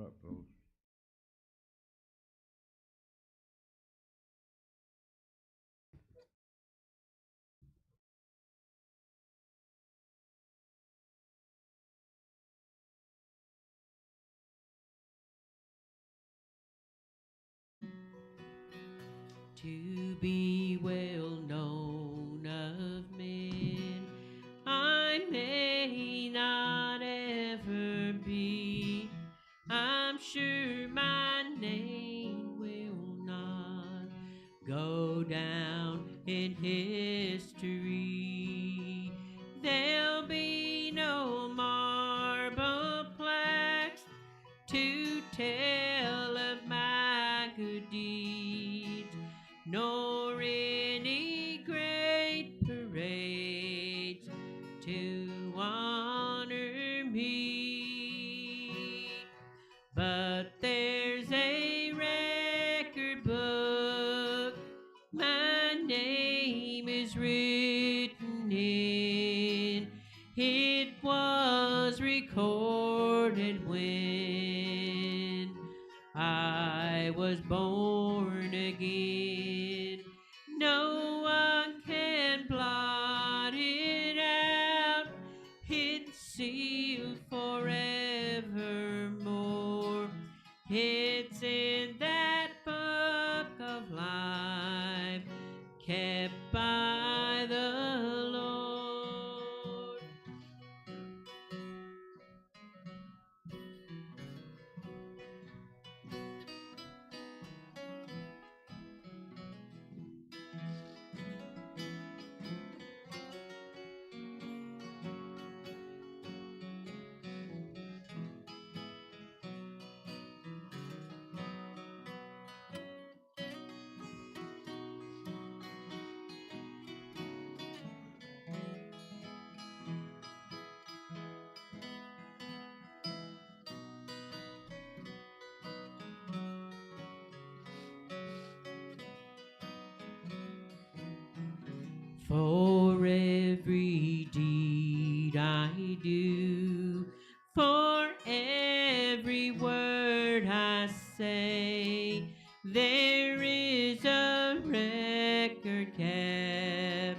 What up, fellas? To be well known of men, I may not ever be. I'm sure my name will not go down in history. There'll be no marble plaques to tell of my good deeds, nor any great parades to honor me. But there's a record book my name is written in. It was recorded when I was born again. No one can blot it out. It's sealed forevermore. It's in that book of life kept by the Lord. For every deed I do, for every word I say, there is a record kept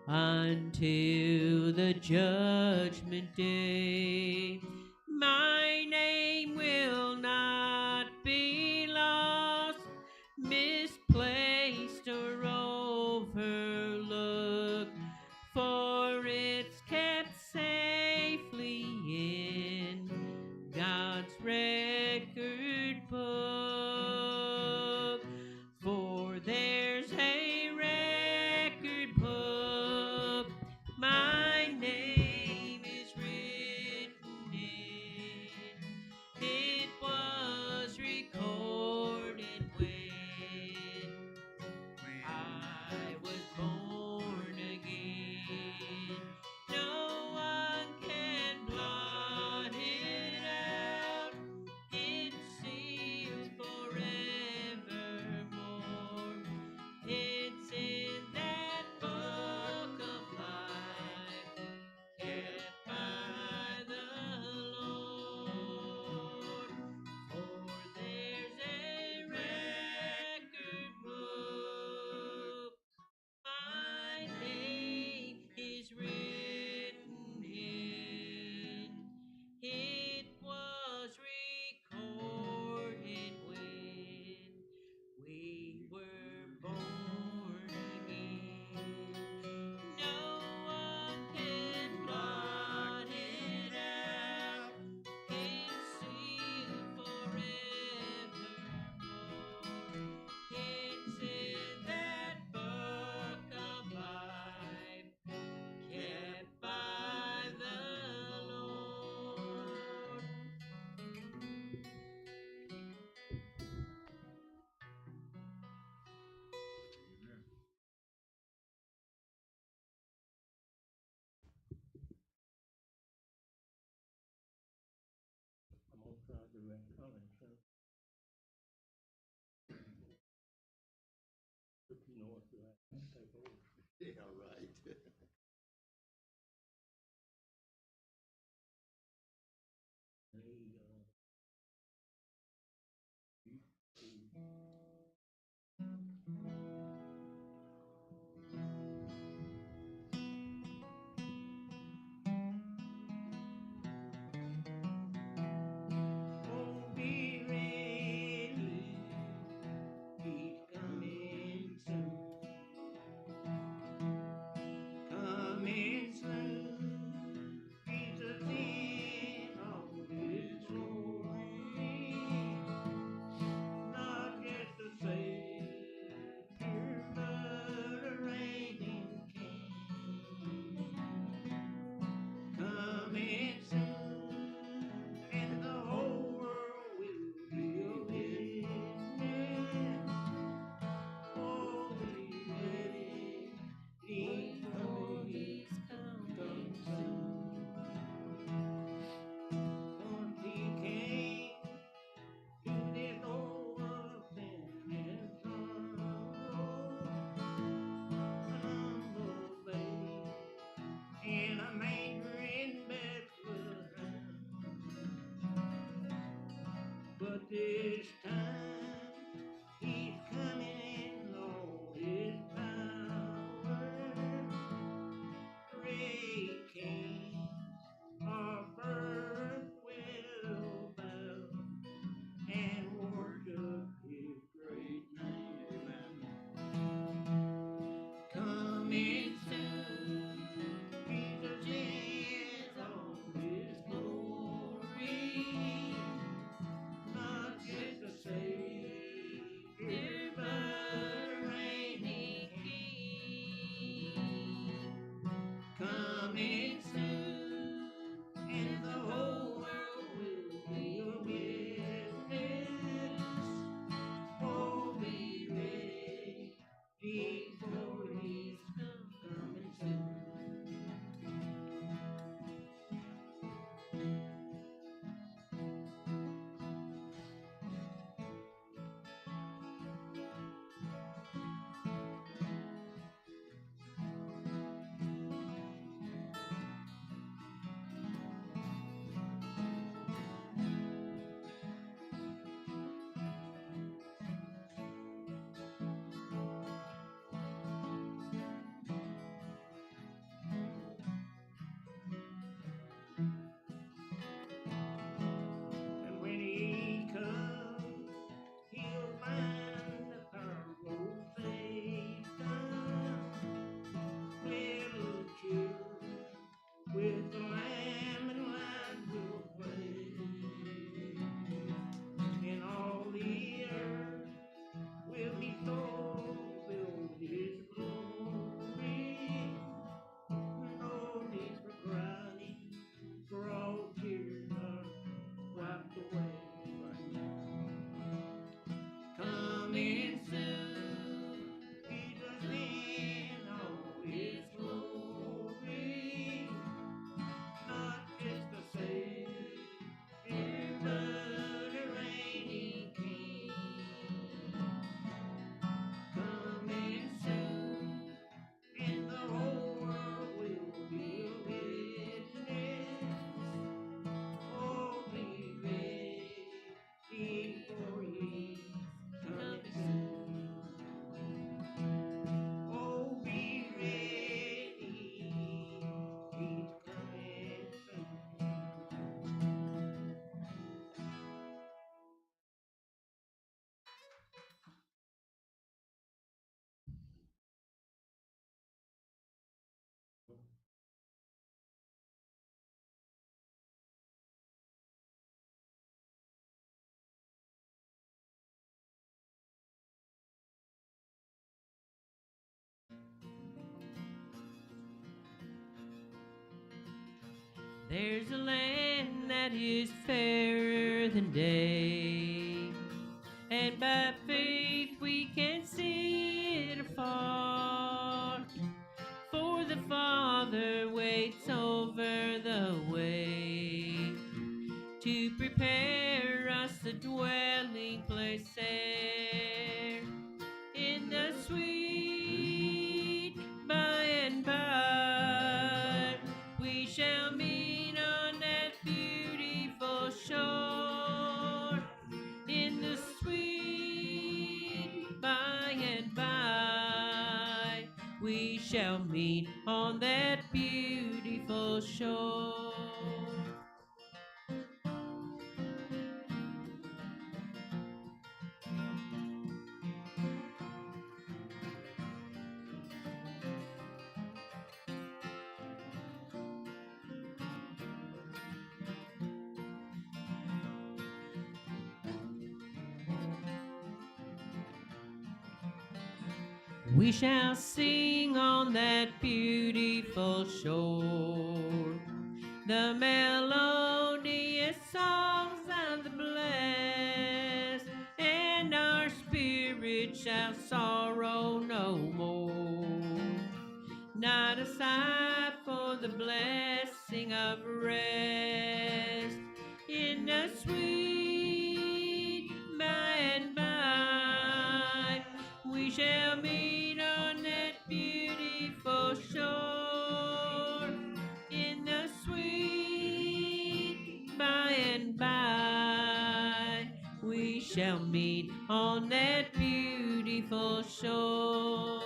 until the judgment day. My name will not be lost, misplaced, or overlooked, for it's kept safely in God's record book. For there's a record book my name is written in. It was recorded when I was born again. No one can blot it out. It's sealed forevermore. It's in that book of life kept by the Lord. For there's a record book my name is written in. It was recorded when we were born again. No one can blot it out. It's sealed forevermore. It's in that book of life kept by the Lord. I'm gonna try to do that coming, so if you know what to take over. Yeah, right. They, this time he's coming in all his power. Great kings of earth will bow and worship his great name. Coming soon, Jesus is on his glory, not just a Savior, but a reigning King. Coming soon, and the whole world will be a witness. Oh, be ready, for he's coming soon. And when he comes, he'll find our old Satan, little children with the lamb and light will play, and all the earth will be so filled with his glory. No need for crying, for all tears are wiped away right now. Coming soon, Jesus in all his glory, not just a Savior, but a reigning King. Coming soon, and the whole world will be a witness. Oh, be ready, for he's coming soon. Oh, be ready, he's coming soon. There's a land that is fairer than day, and by faith we can see it afar. For the Father waits over the way to prepare us a dwelling place there in the sweet by and by. We shall meet on that beautiful shore in the sweet by and by. We shall meet on that beautiful shore. We shall sing on that beautiful shore the melodious songs of the blessed, and our spirit shall sorrow no more. Not a sigh for the blessing of rest in the sweet by and by. We shall meet on that beautiful shore in the sweet by and by. We shall meet on that beautiful shore.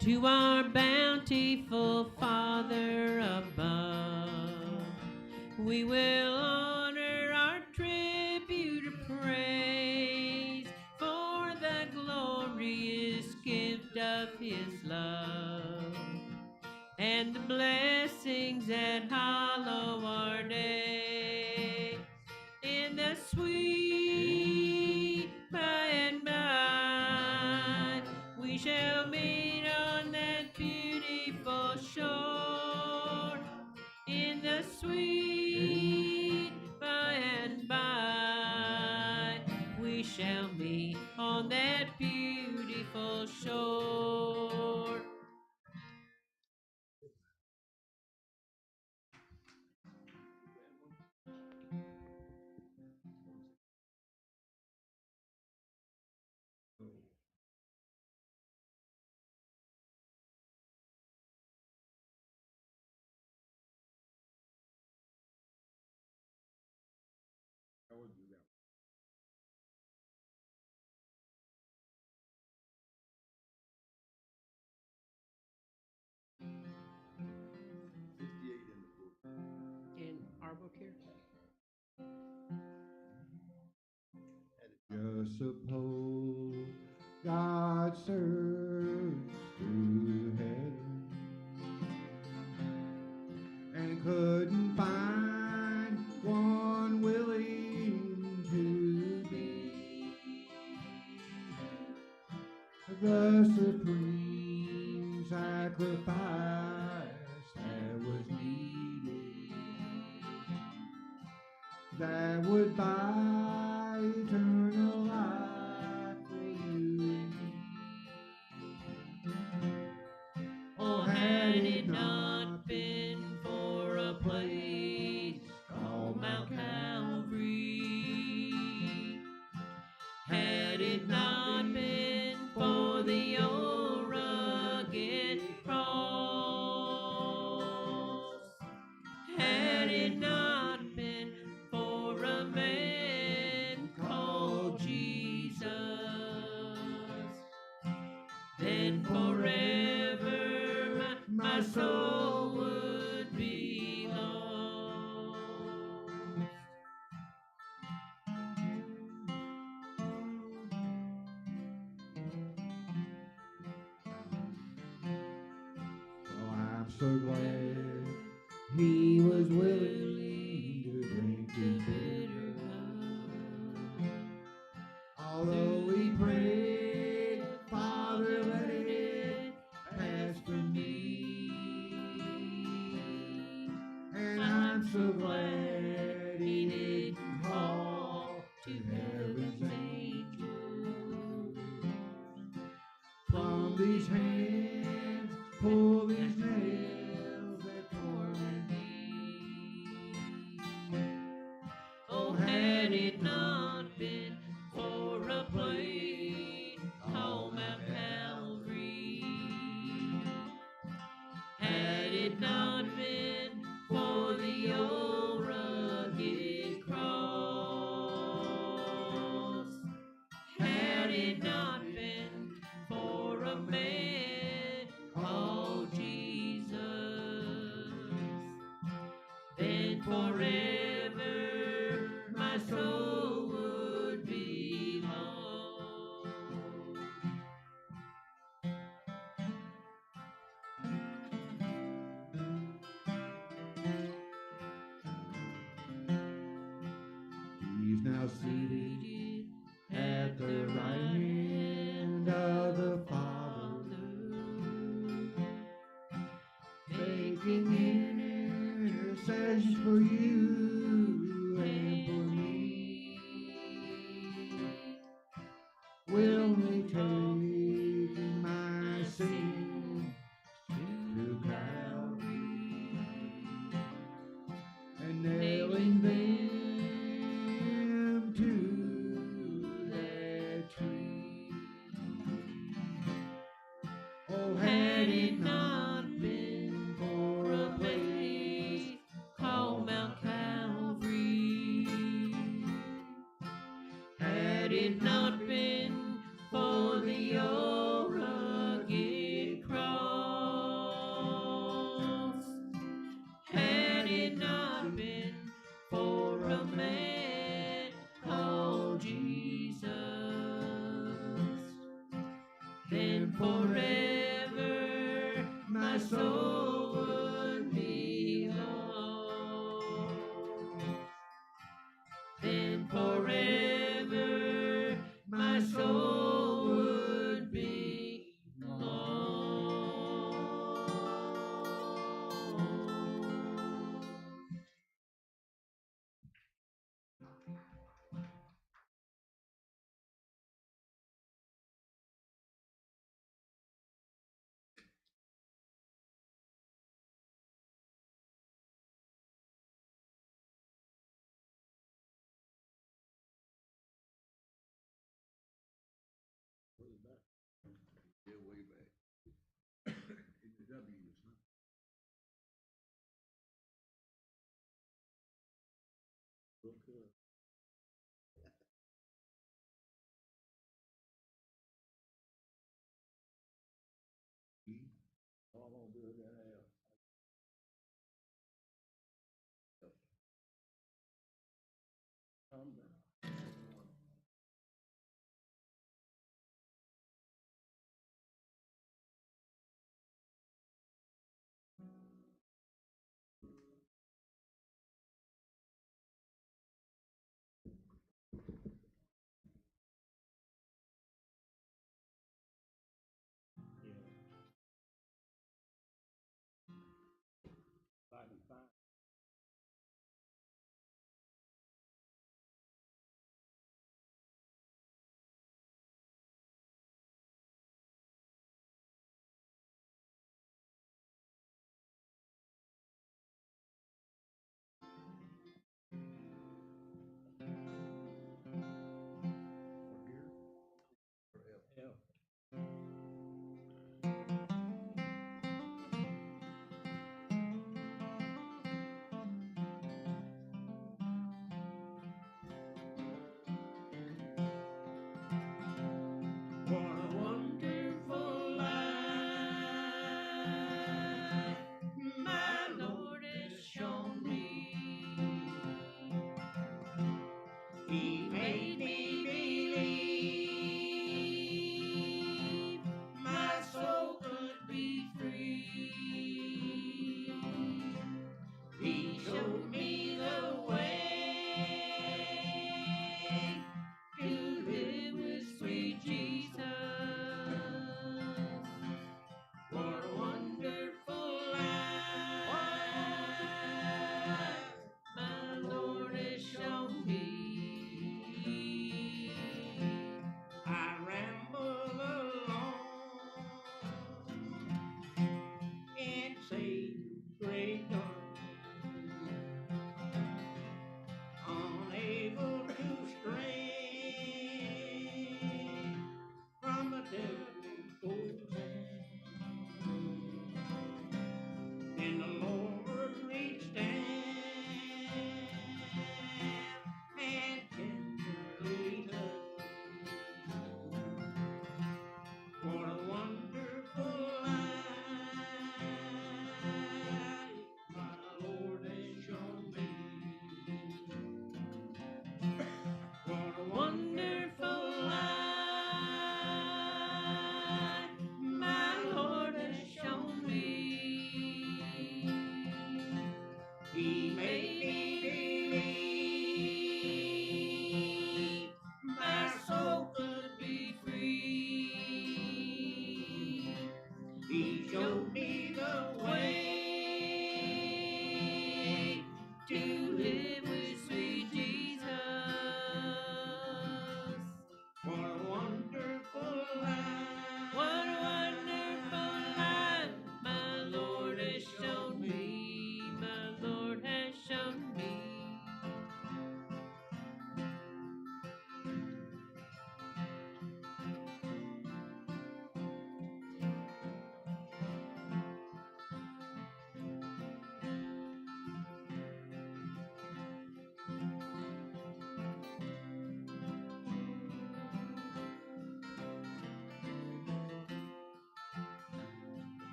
To our bountiful Father above, we will honor our tribute of praise for the glorious gift of His love and the blessings that hallow our days in the sweet by and by. We shall meet on that beautiful shore in the sweet by and by. We shall meet on that beautiful shore. In our book here. Just suppose God searched through heaven and couldn't find one willing to be the supreme sacrifice that was needed, that would buy eternal life for you and me. Oh, had it not been for a place called Mount Calvary, had it not been for the old rugged cross, had it not been for a man called Jesus, then forever my soul would be lost. Oh, I'm so glad He was willing to drink His bitter cup. Although we prayed, Father, let it pass from me. And I'm so glad He didn't call to heaven's angels. From these hands, pull these nails that torment me. Oh, had it not been for a place called Mount Calvary, had it not been for the old rugged cross, had it not been for a man called Jesus, then forever my soul would be lost. He's now seated at the right hand of the Father, making intercession for you and for me. Willingly taking my sin to Calvary. it not been for the old rugged cross, had it not been for a man called Jesus, then forever my soul would be lost. Then forever my soul would be lost. Way back. Yeah, way back. In the W's, huh? Look good. E. All on good in hell. Come down. Yeah.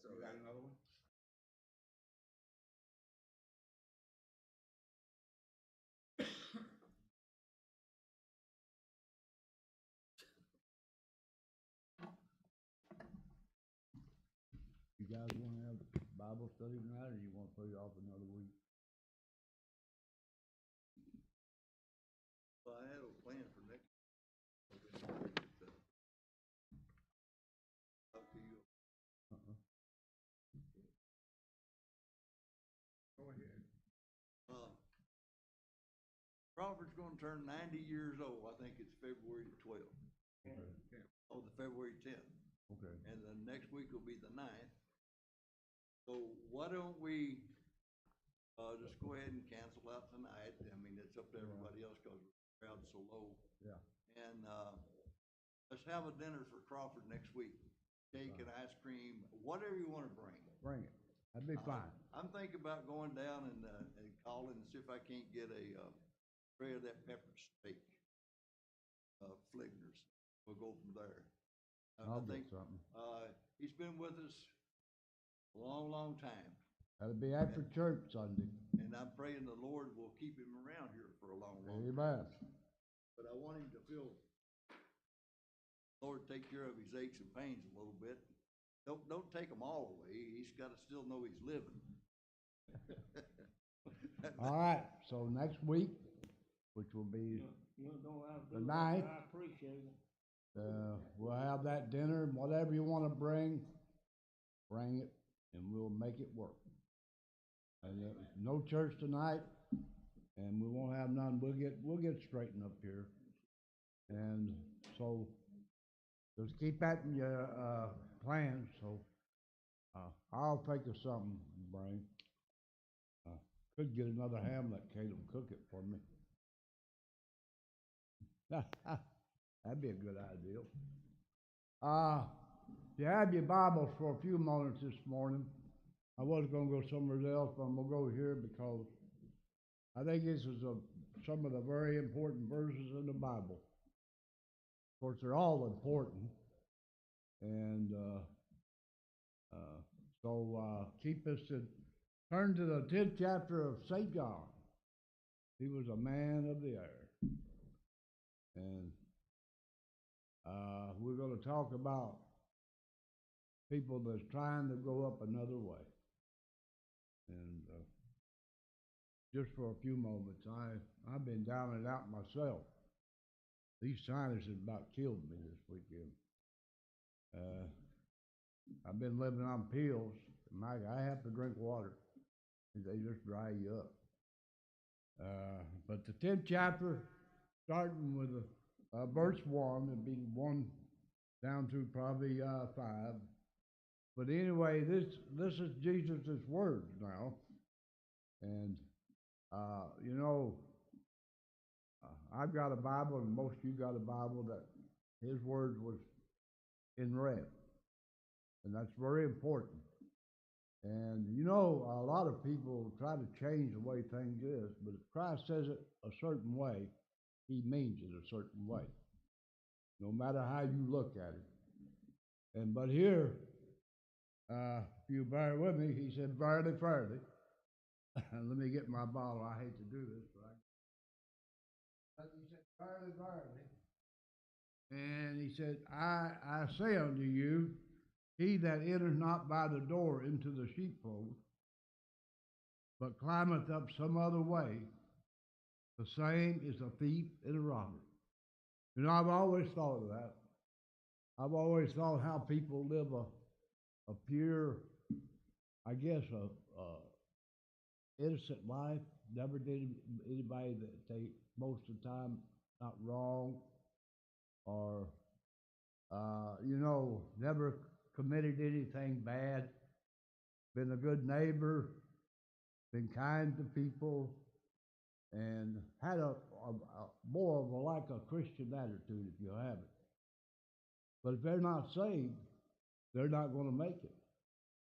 You got another one? You guys want to have Bible study tonight, or you want to put it off another week? Well, I had a plan for next. Up to you. Go ahead. Crawford's gonna turn 90 years old. I think it's February the 12th. Okay. Oh, the February 10th. Okay. And then next week will be the 9th. So why don't we, just go ahead and cancel out tonight? I mean, it's up to everybody else because the crowd's so low. Yeah. And, let's have a dinner for Crawford next week. Cake and ice cream, whatever you wanna bring. Bring it. That'd be fine. I'm thinking about going down and calling and see if I can't get a, tray of that pepper steak. Fligners. We'll go from there. I'll I get think, something. he's been with us a long, long time. That'll be after church Sunday. And I'm praying the Lord will keep him around here for a long, long Amen. time. But I want him to feel, Lord, take care of his aches and pains a little bit. Don't take them all away. He's got to still know he's living. All right, so next week, which will be You don't have to the do that, ninth, I appreciate it. we'll have that dinner, and whatever you want to bring it, and we'll make it work. And no church tonight, and we won't have none. We'll get straightened up here, and so just keep that in your plans. So I'll think of something to bring. Could get another ham, let Caleb cook it for me. That'd be a good idea. You have your Bibles for a few moments this morning. I was going to go somewhere else, but I'm going to go here because I think this is some of the very important verses in the Bible. Of course, they're all important. And so keep us in. Turn to the 10th chapter of St. John. He was a man of the air. And we're going to talk about people that's trying to go up another way. And just for a few moments, I've been down and out myself. These sinuses about killed me this weekend. I've been living on pills. I have to drink water. They just dry you up. But the 10th chapter, starting with verse 1, it'd be 1 down through probably 5. But anyway, this is Jesus' words now. And, I've got a Bible, and most of you got a Bible that his words was in red. And that's very important. And a lot of people try to change the way things is, but if Christ says it a certain way, he means it a certain way, no matter how you look at it. But here, if you bear with me, he said, verily, verily. Let me get my bottle. I hate to do this, but he said, verily, verily. And he said, I say unto you, he that enters not by the door into the sheepfold, but climbeth up some other way, the same is a thief and a robber. I've always thought of that. I've always thought how people live a pure, I guess, innocent life. Never did anybody that they most of the time not wrong, or never committed anything bad, been a good neighbor, been kind to people, and had a more of like a Christian attitude, if you have it. But if they're not saved, they're not going to make it.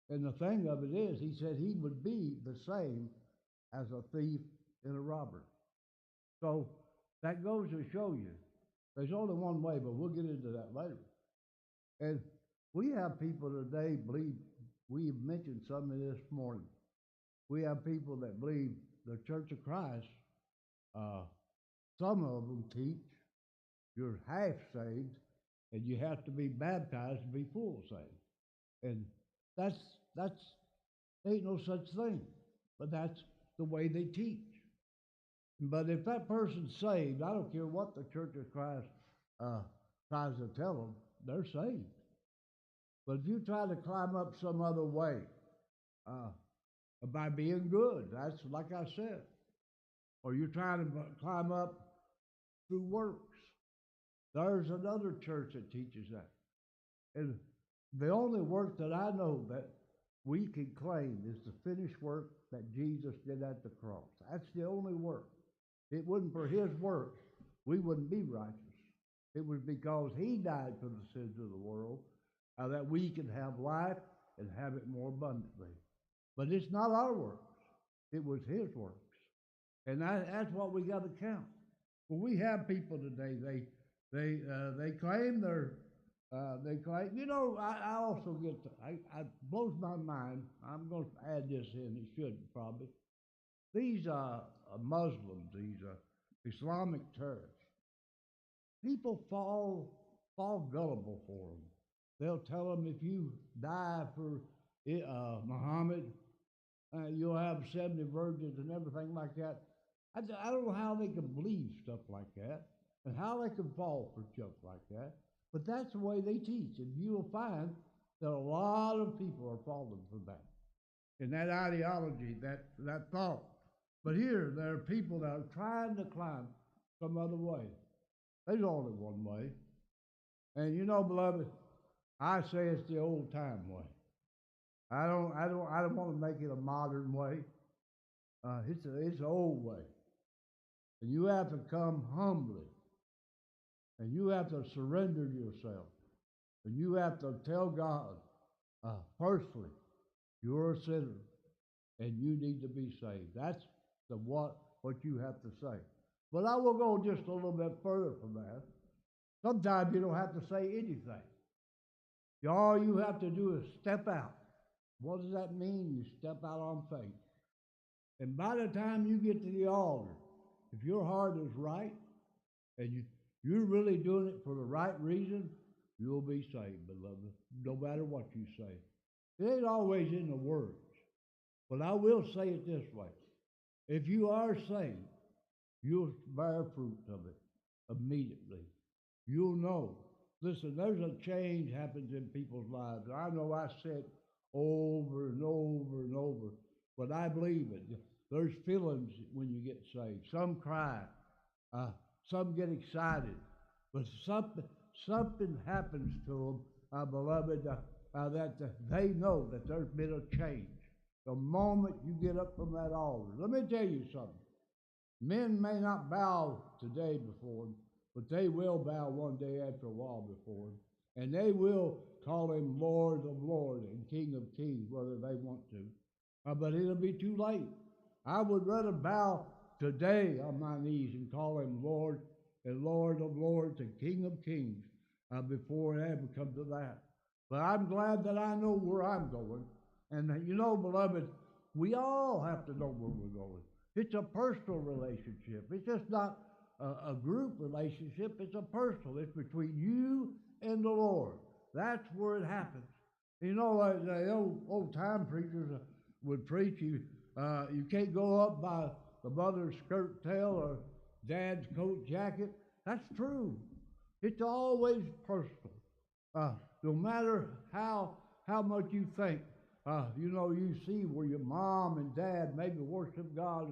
And the thing of it is, he said he would be the same as a thief and a robber. So that goes to show you, there's only one way, but we'll get into that later. And we have people today believe we mentioned some of this morning. We have people that believe the Church of Christ, uh, some of them teach you're half saved and you have to be baptized to be full saved. And that's ain't no such thing. But that's the way they teach. But if that person's saved, I don't care what the Church of Christ tries to tell them, they're saved. But if you try to climb up some other way, by being good, that's like I said, or you're trying to climb up through works, there's another church that teaches that. And the only work that I know that we can claim is the finished work that Jesus did at the cross. That's the only work. It wasn't for his work, we wouldn't be righteous. It was because he died for the sins of the world, that we can have life and have it more abundantly. But it's not our works. It was his works. And that's what we got to count. Well, we have people today, they claim they claim, I also get, I blows my mind, I'm going to add this in, it shouldn't probably. These Muslims, these Islamic terrorists, people fall gullible for them. They'll tell them if you die for Muhammad, you'll have 70 virgins and everything like that. I don't know how they can believe stuff like that and how they can fall for junk like that, but that's the way they teach, and you'll find that a lot of people are falling for that, and that ideology, that thought. But here, there are people that are trying to climb some other way. There's only one way. And beloved, I say it's the old time way. I don't want to make it a modern way. It's an old way. And you have to come humbly. And you have to surrender yourself. And you have to tell God, personally, you're a sinner and you need to be saved. That's what you have to say. But I will go just a little bit further from that. Sometimes you don't have to say anything. All you have to do is step out. What does that mean? You step out on faith. And by the time you get to the altar, if your heart is right and you're really doing it for the right reason, you'll be saved, beloved, no matter what you say. It ain't always in the words, but I will say it this way. If you are saved, you'll bear fruit of it immediately. You'll know. Listen, there's a change happens in people's lives. I know I said over and over and over, but I believe it. There's feelings when you get saved. Some cry, some get excited, but something happens to them, beloved, that they know that there's been a change. The moment you get up from that altar, let me tell you something. Men may not bow today before him, but they will bow one day after a while before him. And they will call him Lord of Lords and King of Kings, whether they want to. But it'll be too late. I would rather bow today on my knees and call him Lord and Lord of Lords and King of Kings before it ever comes to that. But I'm glad that I know where I'm going. And beloved, we all have to know where we're going. It's a personal relationship. It's just not a group relationship. It's a personal. It's between you and the Lord. That's where it happens. The old time preachers would preach you can't go up by the mother's skirt tail or dad's coat jacket. That's true. It's always personal. No matter how much you think, you see where your mom and dad maybe worship God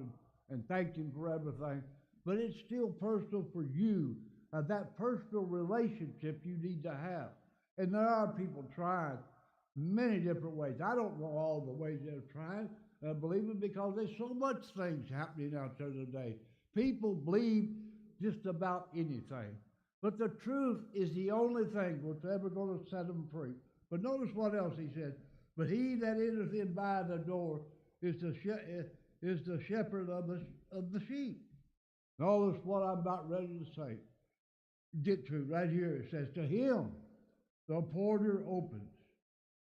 and thank him for everything, but it's still personal for you. That personal relationship you need to have. And there are people trying many different ways. I don't know all the ways they're trying, believe it, because there's so much things happening out there today. People believe just about anything. But the truth is the only thing that's ever going to set them free. But notice what else he said. But he that enters in by the door is the shepherd of the sheep. Notice what I'm about ready to say. Get to right here. It says, to him the porter opens,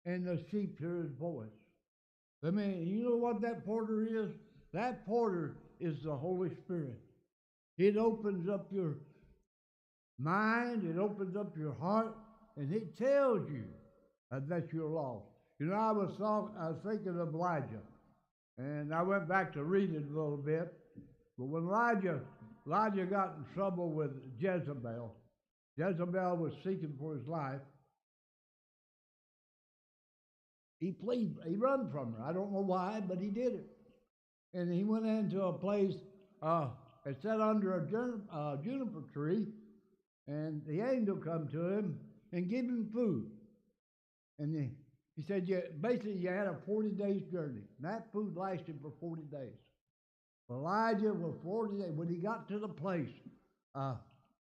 and the sheep hear his voice. I mean, you know what that porter is? That porter is the Holy Spirit. It opens up your mind, it opens up your heart, and it tells you that you're lost. You know, I was thinking of Elijah, and I went back to read it a little bit. But when Elijah got in trouble with Jezebel, Jezebel was seeking for his life. He run from her. I don't know why, but he did it. And he went into a place and sat under a juniper tree, and the angel come to him and give him food. And he said, basically, you had a 40 days journey. And that food lasted for 40 days. Elijah was 40 days. When he got to the place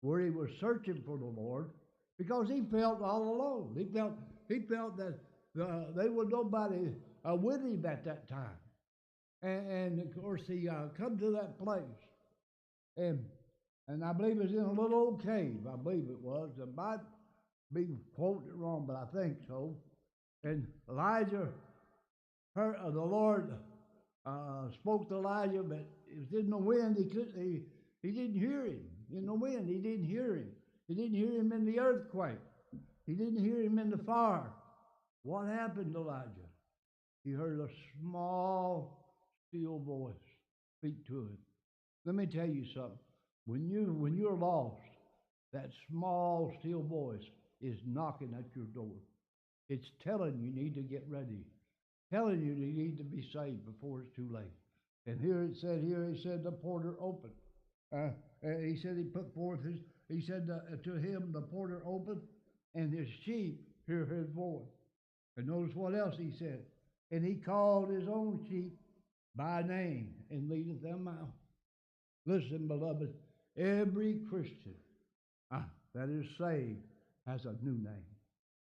where he was searching for the Lord, because he felt all alone. He felt that there was nobody with him at that time. And of course, he come to that place. And I believe it was in a little old cave. I believe it was. I might be quoting it wrong, but I think so. And Elijah heard the Lord spoke to Elijah, but it was in the wind. He didn't hear him in the wind. He didn't hear him. He didn't hear him in the earthquake. He didn't hear him in the fire. What happened to Elijah? He heard a small, still voice speak to him. Let me tell you something. When you're lost, that small, still voice is knocking at your door. It's telling you need to get ready, telling you need to be saved before it's too late. And he said the porter opened. He said he put forth he said to him, the porter opened, and his sheep hear his voice. And notice what else he said. And he called his own sheep by name and leadeth them out. Listen, beloved, every Christian that is saved has a new name.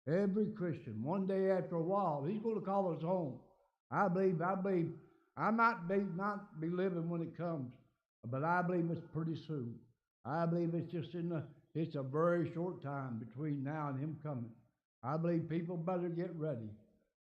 Every Christian, one day after a while, he's going to call us home. I believe, I might not be living when it comes, but I believe it's pretty soon. I believe it's just it's a very short time between now and him coming. I believe people better get ready.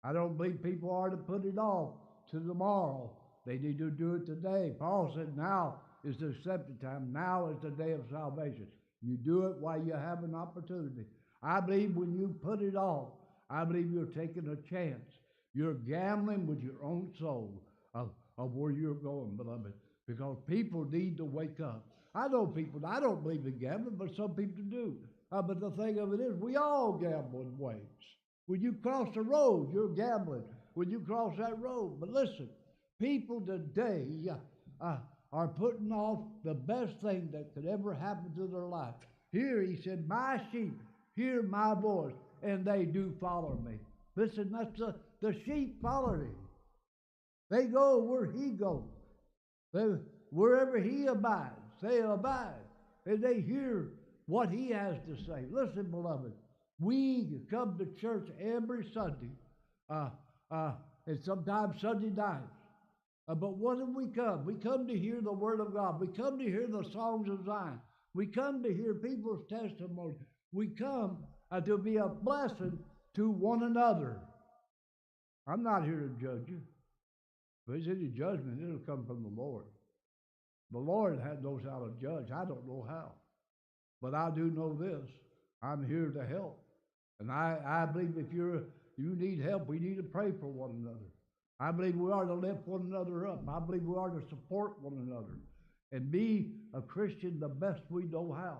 I don't believe people are to put it off to tomorrow. They need to do it today. Paul said now is the accepted time. Now is the day of salvation. You do it while you have an opportunity. I believe when you put it off, I believe you're taking a chance. You're gambling with your own soul of where you're going, beloved, because people need to wake up. I know people, I don't believe in gambling, but some people do. But the thing of it is, we all gamble in ways. When you cross the road, you're gambling. When you cross that road. But listen, people today are putting off the best thing that could ever happen to their life. Here he said, my sheep hear my voice, and they do follow me. Listen, that's the sheep follow him. They go where he goes. Wherever he abides, they abide. And they hear what he has to say. Listen, beloved, we come to church every Sunday, and sometimes Sunday nights. But what do we come? We come to hear the Word of God. We come to hear the songs of Zion. We come to hear people's testimony. We come to be a blessing to one another. I'm not here to judge you. If there's any judgment, it'll come from the Lord. The Lord knows how to judge. I don't know how. But I do know this. I'm here to help. And I believe if you need help, we need to pray for one another. I believe we are to lift one another up. I believe we are to support one another and be a Christian the best we know how.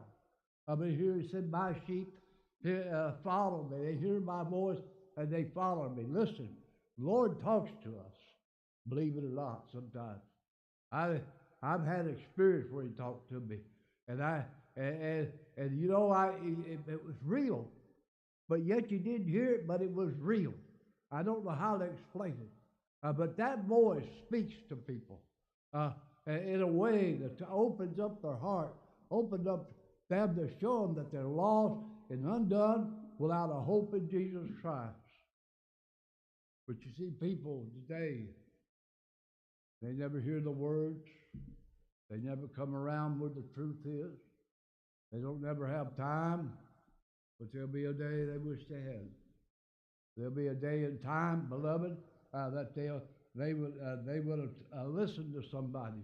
I mean, here he said, my sheep follow me. They hear my voice and they follow me. Listen, the Lord talks to us, believe it or not, sometimes. I've had experience where he talked to me. And you know, it was real. But yet you didn't hear it, but it was real. I don't know how to explain it. But that voice speaks to people in a way that opens up their heart, opens up them to show them that they're lost and undone without a hope in Jesus Christ. But you see, people today, they never hear the words. They never come around where the truth is. They don't never have time, but there'll be a day they wish they had. There'll be a day and time, beloved, that they will listen to somebody.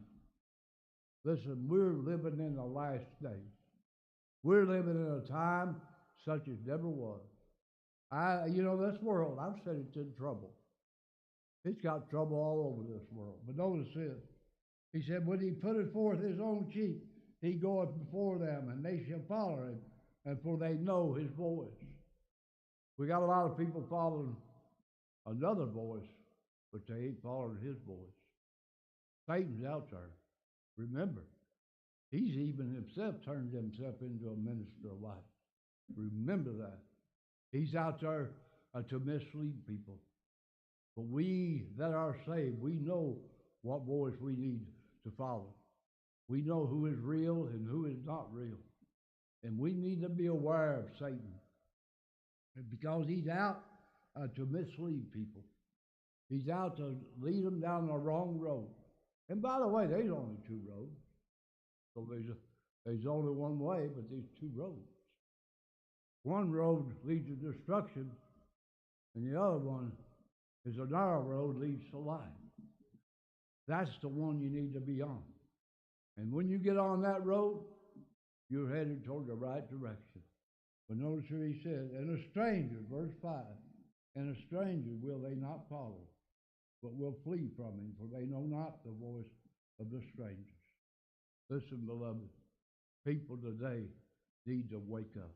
Listen, we're living in the last days. We're living in a time such as never was. This world, I've said it's in trouble. It's got trouble all over this world. But notice this. He said, when he putteth forth his own sheep, he goeth before them, and they shall follow him, and for they know his voice. We got a lot of people following another voice, but they ain't following his voice. Satan's out there. Remember, he's even himself turned himself into a minister of light. Remember that. He's out there to mislead people. But we that are saved, we know what voice we need to follow. We know who is real and who is not real. And we need to be aware of Satan because he's out to mislead people. He's out to lead them down the wrong road. And by the way, there's only two roads. So there's only one way, but there's two roads. One road leads to destruction, and the other one is a narrow road leads to life. That's the one you need to be on. And when you get on that road, you're headed toward the right direction. But notice here he says, and a stranger, verse 5, and a stranger will they not follow, but will flee from him, for they know not the voice of the strangers. Listen, beloved, people today need to wake up.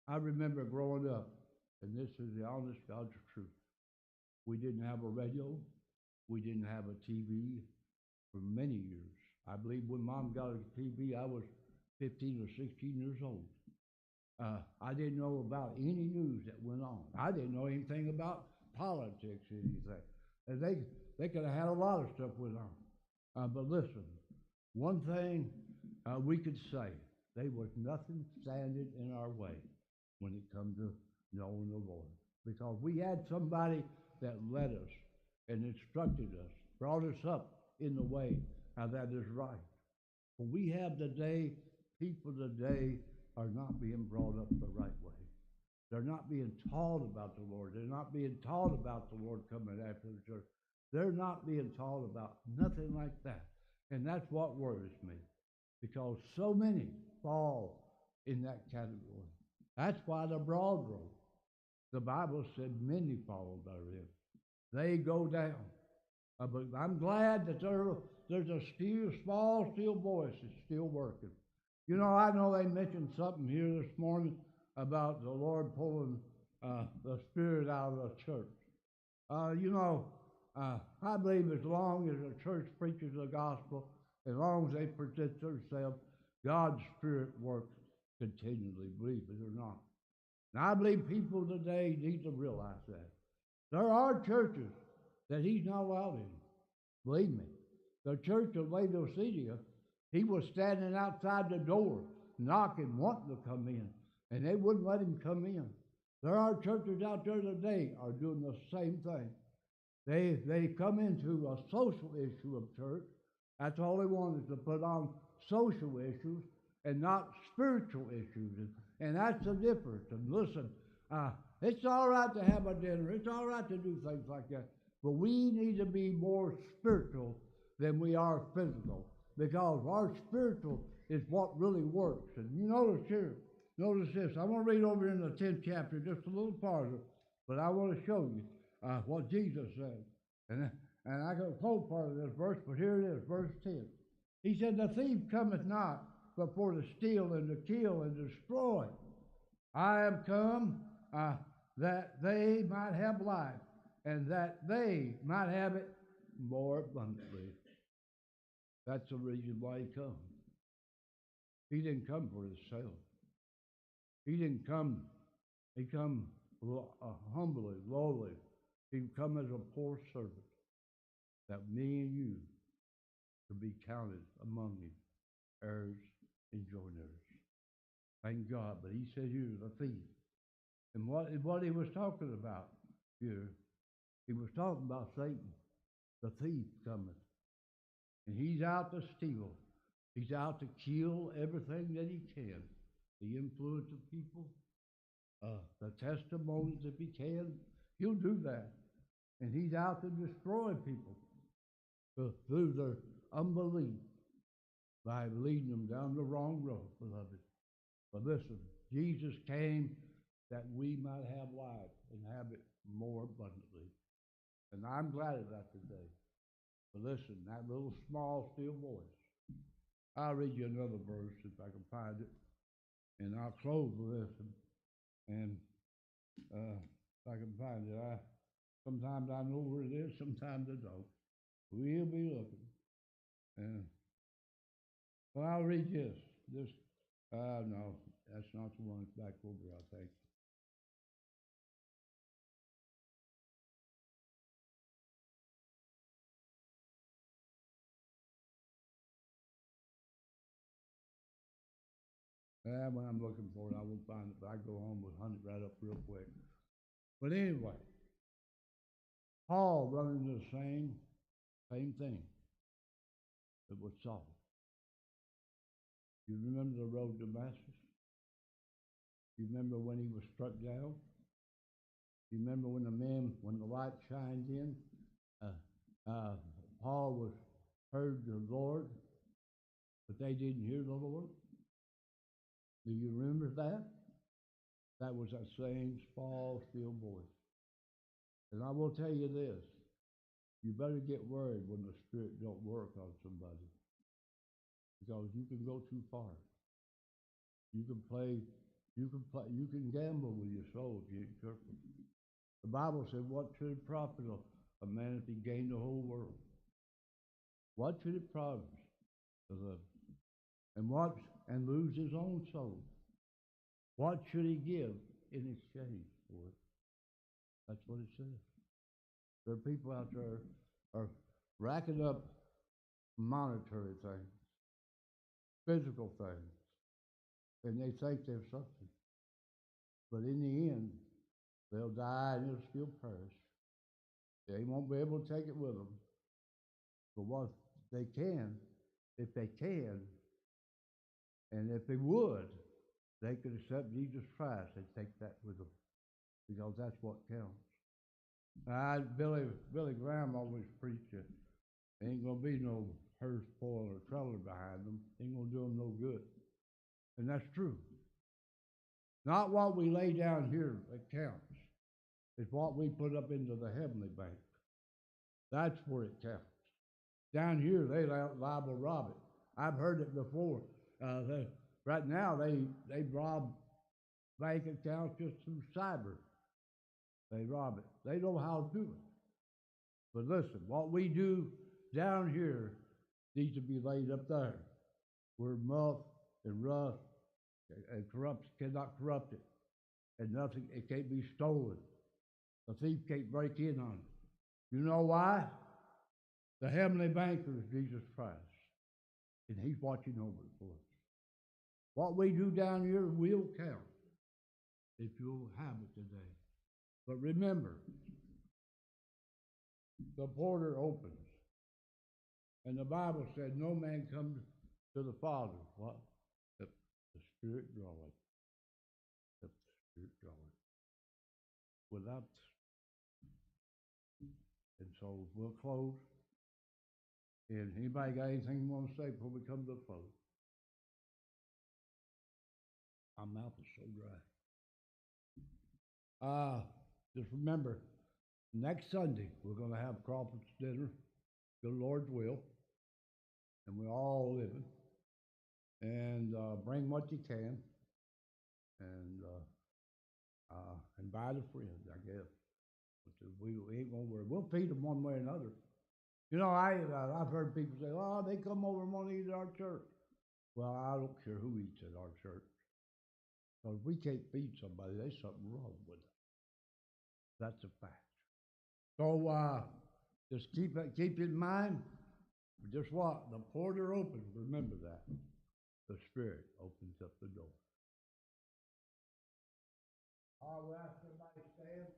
I remember growing up, and this is the honest God's truth. We didn't have a radio. We didn't have a TV for many years. I believe when Mom got a TV, I was 15 or 16 years old. I didn't know about any news that went on. I didn't know anything about politics or anything. And they could have had a lot of stuff went on. But listen, one thing we could say, there was nothing standing in our way when it comes to knowing the Lord. Because we had somebody that led us and instructed us, brought us up in the way that is right. But we have today, people today are not being brought up the right way. They're not being taught about the Lord. They're not being taught about the Lord coming after the church. They're not being taught about nothing like that. And that's what worries me, because so many fall in that category. That's why the broad road, the Bible said many follow therein. They go down. But I'm glad that there's a small voice that's still working. I know they mentioned something here this morning about the Lord pulling the spirit out of the church. I believe as long as the church preaches the gospel, as long as they present themselves, God's Spirit works continually, believe it or not. And I believe people today need to realize that. There are churches that he's not allowed in. Believe me. The church of Laodicea, he was standing outside the door, knocking, wanting to come in, and they wouldn't let him come in. There are churches out there today are doing the same thing. They come into a social issue of church. That's all they want, is to put on social issues and not spiritual issues. And that's the difference. And listen, it's all right to have a dinner. It's all right to do things like that. But we need to be more spiritual than we are physical, because our spiritual is what really works. And you notice this. I want to read over in the 10th chapter just a little farther, but I want to show you what Jesus said. And I can quote part of this verse, but here it is, verse 10. He said, the thief cometh not but for to steal and to kill and destroy. I am come that they might have life, and that they might have it more abundantly. That's the reason why he comes. He didn't come for himself. He didn't come, he come humbly, lowly. He come as a poor servant, that me and you could be counted among him, heirs and joint heirs. Thank God. But he said, you're the thief. And what he was talking about here, he was talking about Satan, the thief coming. And he's out to steal. He's out to kill everything that he can. The influence of people, the testimonies if he can. He'll do that. And he's out to destroy people through their unbelief by leading them down the wrong road, beloved. But listen, Jesus came that we might have life and have it more abundantly. And I'm glad of that today. But listen, that little small, still voice. I'll read you another verse if I can find it. And I'll close with this. And if I can find it. Sometimes I know where it is, sometimes I don't. We'll be looking. And well, I'll read this. No, that's not the one. It's back over, I think. When I'm looking for it, I won't find it, but I go home with 100 right up real quick. But anyway, Paul run into the same thing that was Saul. You remember the road to Damascus? You remember when he was struck down? You remember when the light shined in? Paul was heard the Lord, but they didn't hear the Lord. Do you remember that? That was that same small, still voice. And I will tell you this, you better get worried when the Spirit don't work on somebody, because you can go too far. You can gamble with your soul if you ain't careful. The Bible said, what should it profit a man if he gained the whole world? What should it profit and lose his own soul? What should he give in exchange for it? That's what it says. There are people out there are racking up monetary things, physical things, and they think they're something. But in the end, they'll die and it'll still perish. They won't be able to take it with them. But what they can, if they can, and if they would, they could accept Jesus Christ and take that with them, because that's what counts. Billy Graham always preached it. Ain't gonna be no hearse, spoil, or trailer behind them. Ain't gonna do them no good. And that's true. Not what we lay down here that counts. It's what we put up into the heavenly bank. That's where it counts. Down here, they liable to rob it. I've heard it before. Right now, they rob bank accounts just through cyber. They rob it. They know how to do it. But listen, what we do down here needs to be laid up there, where moth and rust and cannot corrupt it, and nothing, it can't be stolen. A thief can't break in on it. You know why? The heavenly banker is Jesus Christ, and he's watching over it for us. What we do down here will count if you'll have it today. But remember, the portal opens. And the Bible said, no man comes to the Father. What? The Spirit draweth. The Spirit draweth. Without. And so we'll close. And anybody got anything you want to say before we come to the close? My mouth is so dry. Just remember, next Sunday, we're going to have Crawford's dinner, the Lord's will, and we're all living. And bring what you can, and invite a friend, I guess. But we ain't going to worry. We'll feed them one way or another. You know, I've heard people say, oh, they come over and want to eat at our church. Well, I don't care who eats at our church. Because if we can't feed somebody, there's something wrong with it. That's a fact. So just keep it in mind. Just what? The portal opens. Remember that. The Spirit opens up the door. I'll ask everybody to stand.